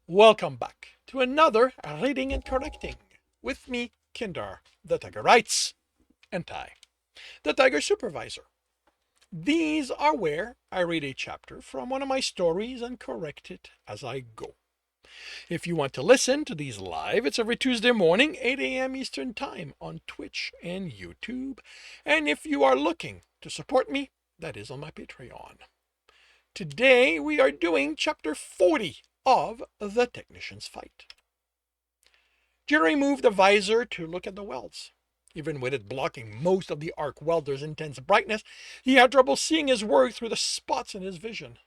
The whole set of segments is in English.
Welcome back to another Reading and Correcting with me, Kinder, the Tiger Writes, and Ty, the Tiger Supervisor. These are where I read a chapter from one of my stories and correct it as I go. If you want to listen to these live, it's every Tuesday morning, 8 a.m. Eastern Time on Twitch and YouTube. And if you are looking to support me, that is on my Patreon. Today we are doing chapter 40 of The Technician's Fight. Jerry moved the visor to look at the welds. Even with it blocking most of the arc welder's intense brightness, he had trouble seeing his work through the spots in his vision.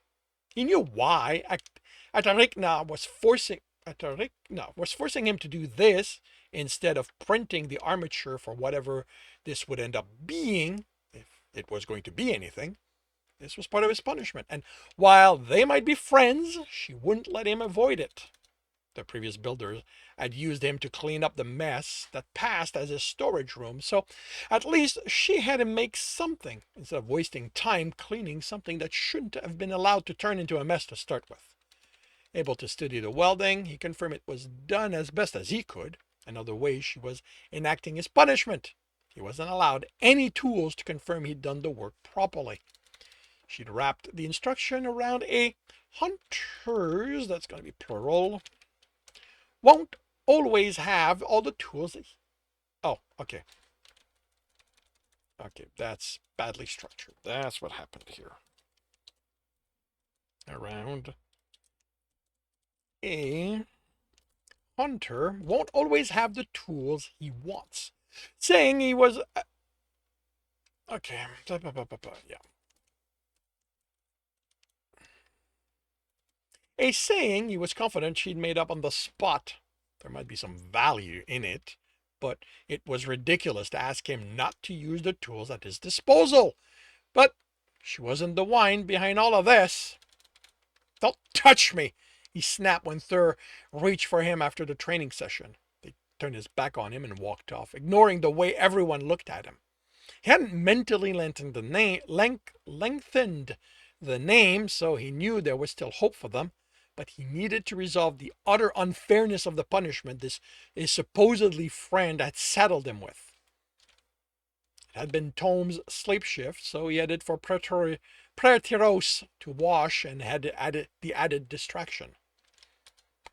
He knew why Atarikna was forcing him to do this instead of printing the armature for whatever this would end up being, if it was going to be anything. This was part of his punishment, and while they might be friends, she wouldn't let him avoid it. The previous builders had used him to clean up the mess that passed as his storage room, so at least she had him make something instead of wasting time cleaning something that shouldn't have been allowed to turn into a mess to start with. Able to study the welding, he confirmed it was done as best as he could. Another way she was enacting his punishment. He wasn't allowed any tools to confirm he'd done the work properly. She'd wrapped the instruction around a hunters, that's going to be plural, won't always have all the tools. Oh, okay. Okay, that's badly structured. That's what happened here. Around a hunter won't always have the tools he wants. Saying he was... Okay, yeah. A saying he was confident she'd made up on the spot. There might be some value in it, but it was ridiculous to ask him not to use the tools at his disposal. But she wasn't the one behind all of this. Don't touch me, he snapped when Thur reached for him after the training session. They turned his back on him and walked off, ignoring the way everyone looked at him. He hadn't mentally lengthened the name, so he knew there was still hope for them. But he needed to resolve the utter unfairness of the punishment his supposedly friend had saddled him with. It had been Tom's sleep shift, so he headed for Praetiros to wash and had the added distraction.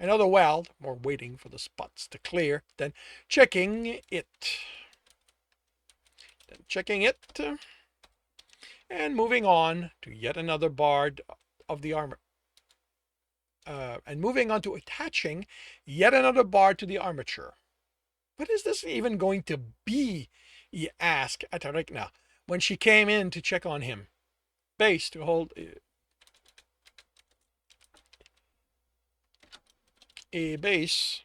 Another weld, more waiting for the spots to clear than checking it. And moving on to yet another bar of the armor. And moving on to attaching yet another bar to the armature. What is this even going to be? He asked Atarikna when she came in to check on him. Base to hold a base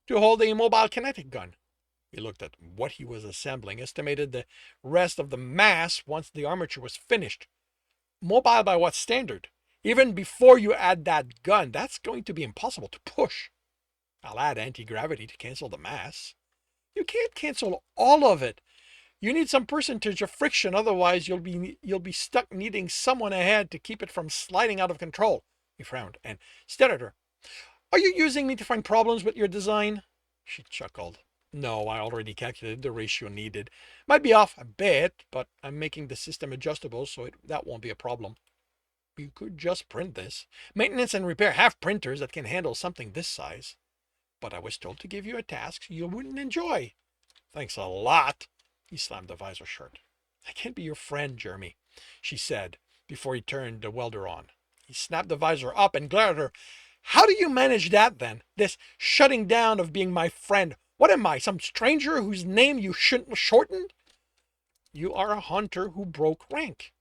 to hold a mobile kinetic gun. He looked at what he was assembling, estimated the rest of the mass once the armature was finished. Mobile by what standard? Even before you add that gun, that's going to be impossible to push. I'll add anti-gravity to cancel the mass. You can't cancel all of it. You need some percentage of friction, otherwise you'll be stuck needing someone ahead to keep it from sliding out of control. He frowned and stared at her. Are you using me to find problems with your design? She chuckled. No, I already calculated the ratio needed. Might be off a bit, but I'm making the system adjustable, so that won't be a problem. You could just print this. Maintenance and repair have printers that can handle something this size. But I was told to give you a task you wouldn't enjoy. Thanks a lot. He slammed the visor shut. I can't be your friend, Jeremy, she said before he turned the welder on. He snapped the visor up and glared at her. How do you manage that then? This shutting down of being my friend. What am I, some stranger whose name you shouldn't shorten? You are a hunter who broke rank.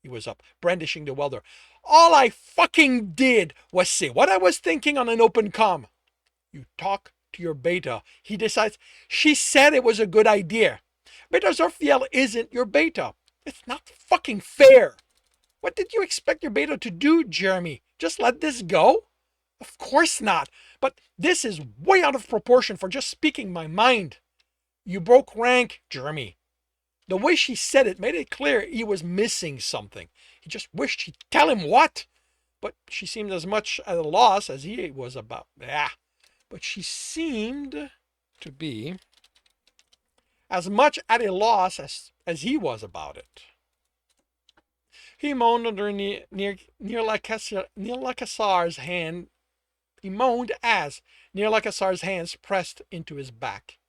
He was up, brandishing the welder. All I fucking did was say what I was thinking on an open comm. You talk to your beta. He decides. She said it was a good idea. Beta Zorfiel isn't your beta. It's not fucking fair. What did you expect your beta to do, Jeremy? Just let this go? Of course not. But this is way out of proportion for just speaking my mind. You broke rank, Jeremy. The way she said it made it clear he was missing something. He just wished she'd tell him what. but she seemed as much at a loss as he was about. But she seemed to be as much at a loss as he was about it. He moaned under Nirlakasar's hand. He moaned as Nirlakasar's hands pressed into his back.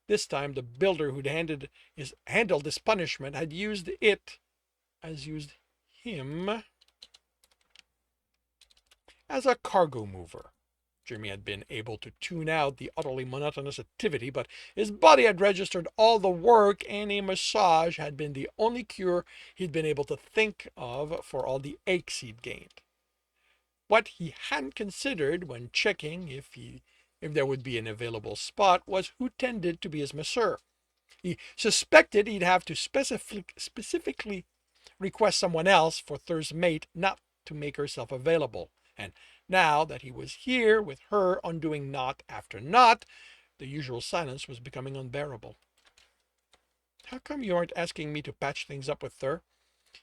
This time the builder who'd handled this punishment had used him as a cargo mover. Jeremy had been able to tune out the utterly monotonous activity, but his body had registered all the work, and a massage had been the only cure he'd been able to think of for all the aches he'd gained. What he hadn't considered when checking if there would be an available spot was who tended to be his masseur. He suspected he'd have to specifically request someone else for Thur's mate not to make herself available. And now that he was here with her undoing knot after knot, the usual silence was becoming unbearable. "How come you aren't asking me to patch things up with Thur?"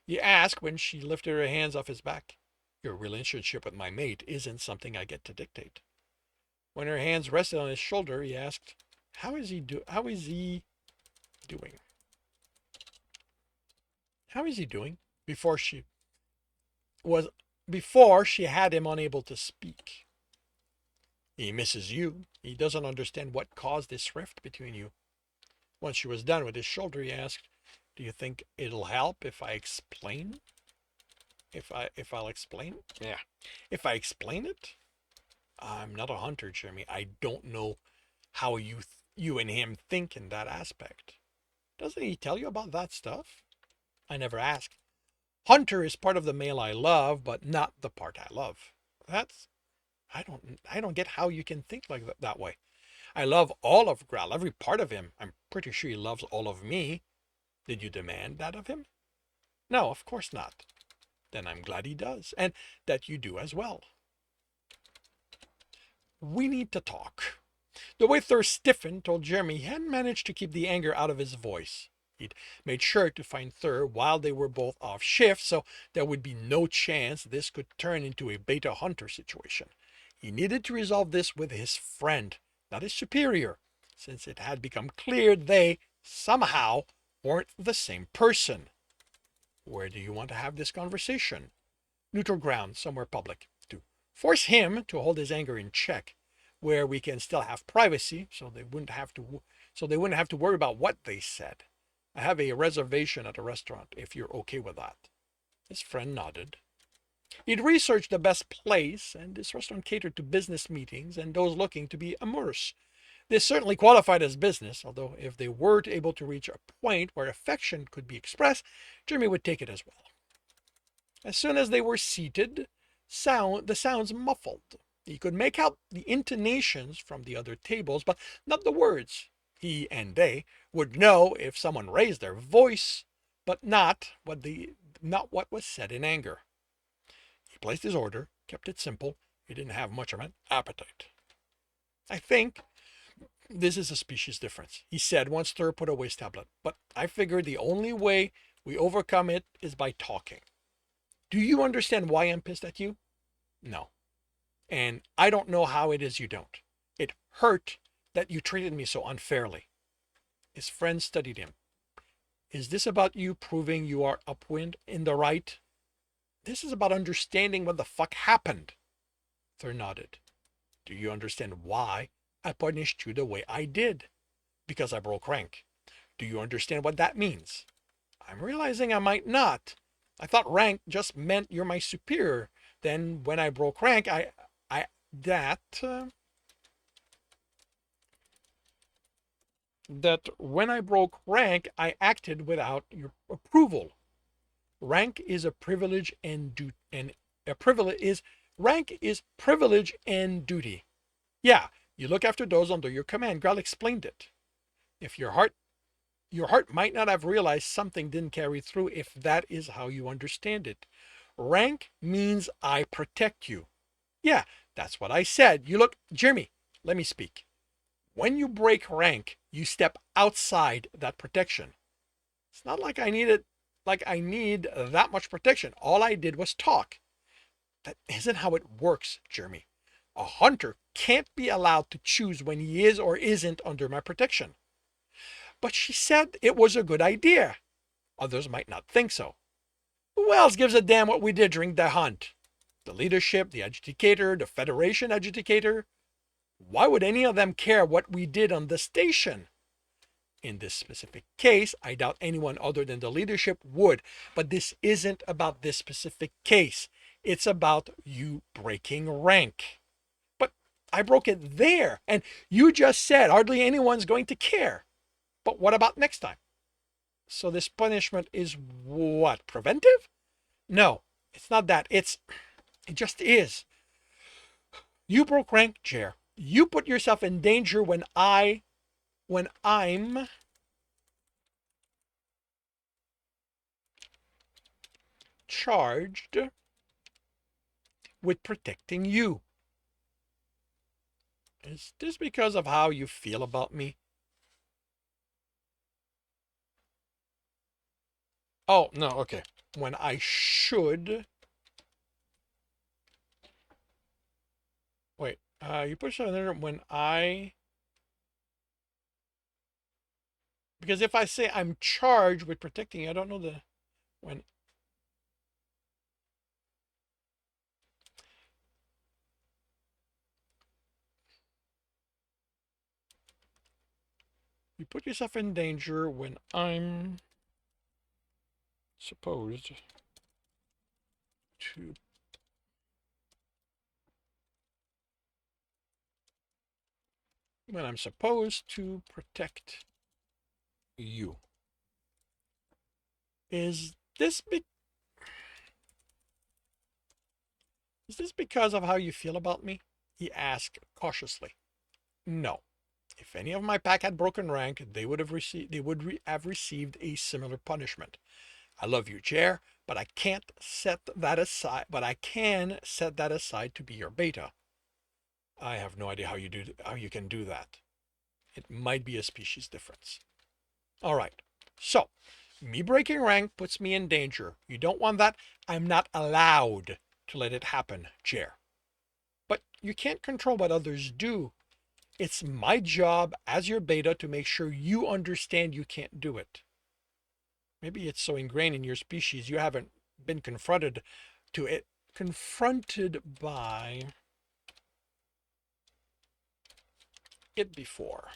he asked when she lifted her hands off his back. "Your relationship with my mate isn't something I get to dictate." When her hands rested on his shoulder, he asked, How is he doing? How is he doing? Before she had him unable to speak. "He misses you. He doesn't understand what caused this rift between you." Once she was done with his shoulder, he asked, "Do you think it'll help if I explain? If I'll explain? Yeah. If I explain it? I'm not a hunter, Jeremy. I don't know how you and him think in that aspect. Doesn't he tell you about that stuff?" "I never ask. Hunter is part of the male I love, but not the part I love." I don't get how you can think like that way. I love all of Gral, every part of him. I'm pretty sure he loves all of me. Did you demand that of him?" "No, of course not." "Then I'm glad he does, and that you do as well." "We need to talk." The way Thur stiffened told Jeremy he hadn't managed to keep the anger out of his voice. He'd made sure to find Thur while they were both off shift, so there would be no chance this could turn into a beta hunter situation. He needed to resolve this with his friend, not his superior, since it had become clear they, somehow, weren't the same person. "Where do you want to have this conversation?" "Neutral ground, somewhere public, to force him to hold his anger in check, where we can still have privacy, so they wouldn't have to worry about what they said. I have a reservation at a restaurant, if you're okay with that." His friend nodded. He'd researched the best place, and this restaurant catered to business meetings and those looking to be amorous. This certainly qualified as business, although if they were able to reach a point where affection could be expressed, Jeremy would take it as well. As soon as they were seated, the sounds muffled. He could make out the intonations from the other tables, but not the words. He and they would know if someone raised their voice, but not what was said in anger. He placed his order, kept it simple. He didn't have much of an appetite. "I think this is a species difference," he said once Thur put away his tablet. "But I figured the only way we overcome it is by talking. Do you understand why I'm pissed at you?" "No. And I don't know how it is you don't. It hurt that you treated me so unfairly." His friend studied him. "Is this about you proving you are upwind in the right?" "This is about understanding what the fuck happened." Thur nodded. "Do you understand why I punished you the way I did?" "Because I broke rank." "Do you understand what that means?" "I'm realizing I might not. I thought rank just meant you're my superior. Then when I broke rank, that when I broke rank, I acted without your approval. Rank is a privilege and rank is privilege and duty. Yeah, you look after those under your command. Gral explained it. If your heart might not have realized something didn't carry through if that is how you understand it. Rank means I protect you. Yeah, that's what I said. You look, Jeremy, let me speak. When you break rank, you step outside that protection. It's not like I need that much protection. All I did was talk. That isn't how it works, Jeremy. A hunter can't be allowed to choose when he is or isn't under my protection. But she said it was a good idea. Others might not think so. Who else gives a damn what we did during the hunt? The leadership, the adjudicator, the Federation adjudicator? Why would any of them care what we did on the station? In this specific case, I doubt anyone other than the leadership would. But this isn't about this specific case. It's about you breaking rank. But I broke it there, and you just said hardly anyone's going to care. But what about next time? So this punishment is what? Preventive? No, it's not that. It just is. You broke rank, Jer. You put yourself in danger when I'm charged with protecting you. Is this because of how you feel about me? Oh, no, okay. When I should... Wait, you put something there when I... Because if I say I'm charged with protecting you, I don't know the... When... You put yourself in danger when I'm supposed to... When I'm supposed to protect you. Is this because of how you feel about me? He asked cautiously. No. If any of my pack had broken rank, they would have received a similar punishment. I love you, Chair, but I can't set that aside. But I can set that aside to be your beta. I have no idea how you can do that. It might be a species difference. All right. So, me breaking rank puts me in danger. You don't want that? I'm not allowed to let it happen, Chair. But you can't control what others do. It's my job as your beta to make sure you understand you can't do it. Maybe it's so ingrained in your species you haven't been confronted by it before.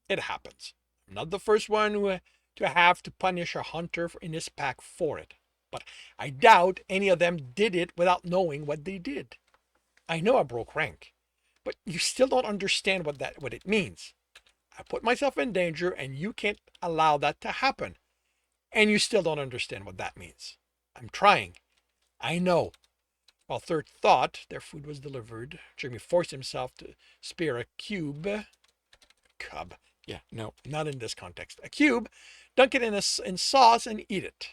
It happens. I'm not the first one to have to punish a hunter in his pack for it. But I doubt any of them did it without knowing what they did. I know I broke rank, but you still don't understand what it means. I put myself in danger and you can't allow that to happen. And you still don't understand what that means. I'm trying. I know. While third thought, their food was delivered. Jeremy forced himself to spear a cub. Yeah, no, not in this context. A cube, dunk it in sauce and eat it.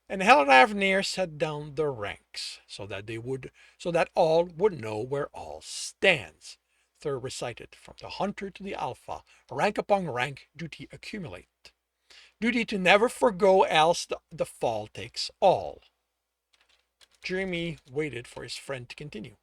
And Helaravnir set down the ranks so that all would know where all stands. Thur recited, from the hunter to the alpha, rank upon rank, duty accumulate. Duty to never forgo, else the fall takes all. Jeremy waited for his friend to continue.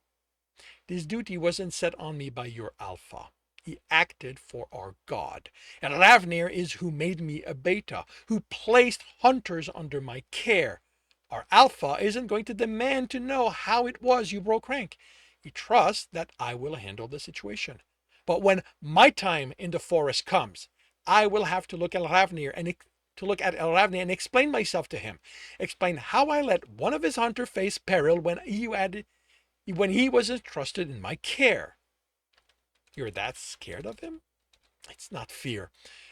This duty wasn't set on me by your alpha. He acted for our God. And Ravnir is who made me a beta, who placed hunters under my care. Our alpha isn't going to demand to know how it was you broke rank. He trusts that I will handle the situation. But when my time in the forest comes, I will have to look at Ravnir and explain myself to him. Explain how I let one of his hunters face peril when he was entrusted in my care. You're that scared of him? It's not fear.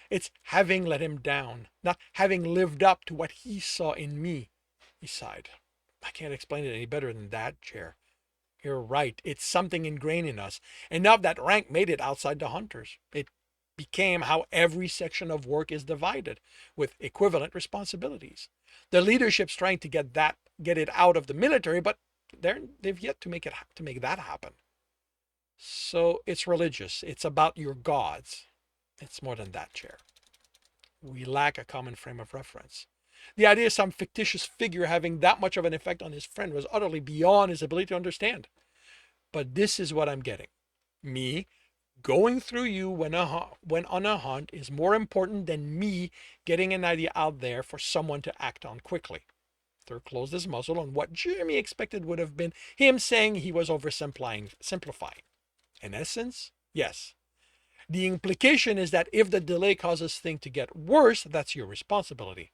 It's having let him down, not having lived up to what he saw in me. He sighed. I can't explain it any better than that, Chair. You're right. It's something ingrained in us. Enough that rank made it outside the hunters. It became how every section of work is divided, with equivalent responsibilities. The leadership's trying to get it out of the military, but they've yet to make that happen. So it's religious. It's about your gods. It's more than that, Chair. We lack a common frame of reference. The idea of some fictitious figure having that much of an effect on his friend was utterly beyond his ability to understand. But this is what I'm getting. Me going through you when on a hunt is more important than me getting an idea out there for someone to act on quickly. Thurr closed his muzzle on what Jeremy expected would have been him saying he was oversimplifying. In essence, yes. The implication is that if the delay causes things to get worse, that's your responsibility.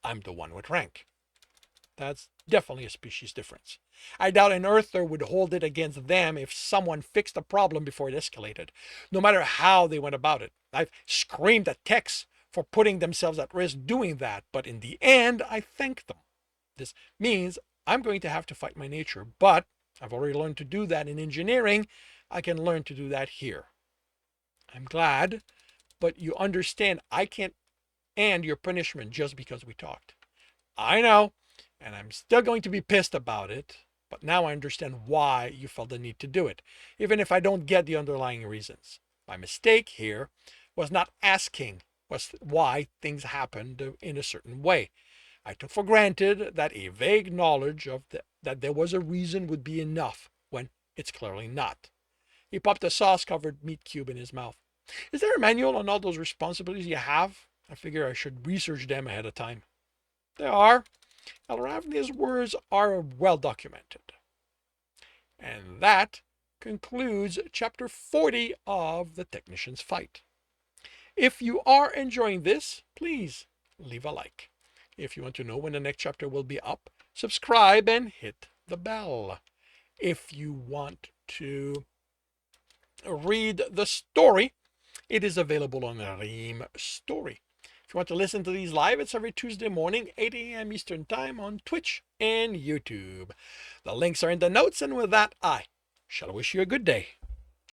I'm the one with rank. That's definitely a species difference. I doubt an Earther would hold it against them if someone fixed the problem before it escalated, no matter how they went about it. I've screamed at techs for putting themselves at risk doing that, but in the end, I thank them. This means I'm going to have to fight my nature, but I've already learned to do that in engineering. I can learn to do that here. I'm glad, but you understand I can't end your punishment just because we talked. I know, and I'm still going to be pissed about it, but now I understand why you felt the need to do it, even if I don't get the underlying reasons. My mistake here was not asking why things happened in a certain way. I took for granted that a vague knowledge of that there was a reason would be enough when it's clearly not. He popped a sauce-covered meat cube in his mouth. Is there a manual on all those responsibilities you have? I figure I should research them ahead of time. There are. Aravnia's words are well documented. And that concludes chapter 40 of The Technician's Fight. If you are enjoying this, please leave a like. If you want to know when the next chapter will be up, subscribe and hit the bell. If you want to read the story, it is available on Ream Story. If you want to listen to these live, it's every Tuesday morning, 8 a.m. Eastern Time on Twitch and YouTube. The links are in the notes, and with that, I shall wish you a good day.